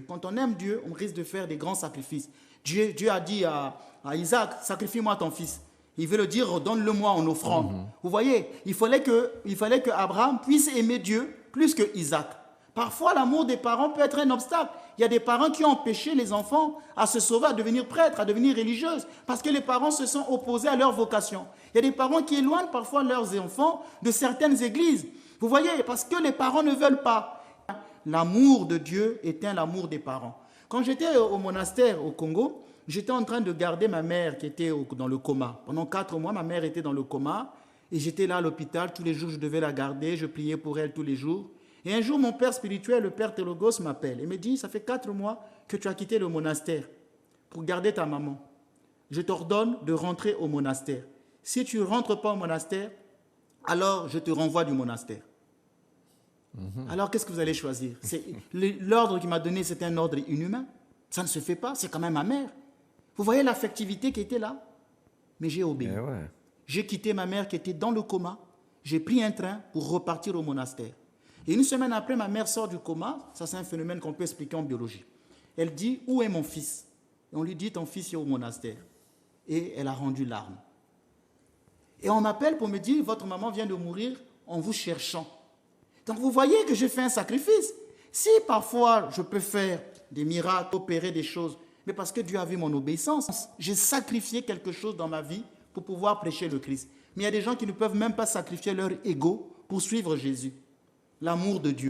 Quand on aime Dieu, on risque de faire des grands sacrifices. Dieu a dit à Isaac, sacrifie-moi ton fils. Il veut le dire, donne-le-moi en offrande. Vous voyez, il fallait que Abraham puisse aimer Dieu plus que Isaac. Parfois, l'amour des parents peut être un obstacle. Il y a des parents qui ont empêché les enfants à se sauver, à devenir prêtres, à devenir religieuses, parce que les parents se sont opposés à leur vocation. Il y a des parents qui éloignent parfois leurs enfants de certaines églises. Vous voyez, parce que les parents ne veulent pas. L'amour de Dieu éteint l'amour des parents. Quand j'étais au monastère au Congo, j'étais en train de garder ma mère qui était dans le coma. Pendant 4 mois, ma mère était dans le coma et j'étais là à l'hôpital. Tous les jours, je devais la garder. Je priais pour elle tous les jours. Et un jour, mon père spirituel, le père Télogos, m'appelle et me dit, ça fait 4 mois que tu as quitté le monastère pour garder ta maman. Je t'ordonne de rentrer au monastère. Si tu ne rentres pas au monastère, alors je te renvoie du monastère. Alors, qu'est-ce que vous allez choisir? L'ordre qu'il m'a donné, c'est un ordre inhumain. Ça ne se fait pas, c'est quand même ma mère. Vous voyez l'affectivité qui était là? Mais j'ai obéi. Ouais. J'ai quitté ma mère qui était dans le coma. J'ai pris un train pour repartir au monastère. Et une semaine après, ma mère sort du coma. Ça, c'est un phénomène qu'on peut expliquer en biologie. Elle dit, où est mon fils? Et on lui dit, ton fils est au monastère. Et elle a rendu larmes. Et on m'appelle pour me dire, votre maman vient de mourir en vous cherchant. Donc vous voyez que j'ai fait un sacrifice. Si parfois je peux faire des miracles, opérer des choses, mais parce que Dieu a vu mon obéissance, j'ai sacrifié quelque chose dans ma vie pour pouvoir prêcher le Christ. Mais il y a des gens qui ne peuvent même pas sacrifier leur ego pour suivre Jésus. L'amour de Dieu.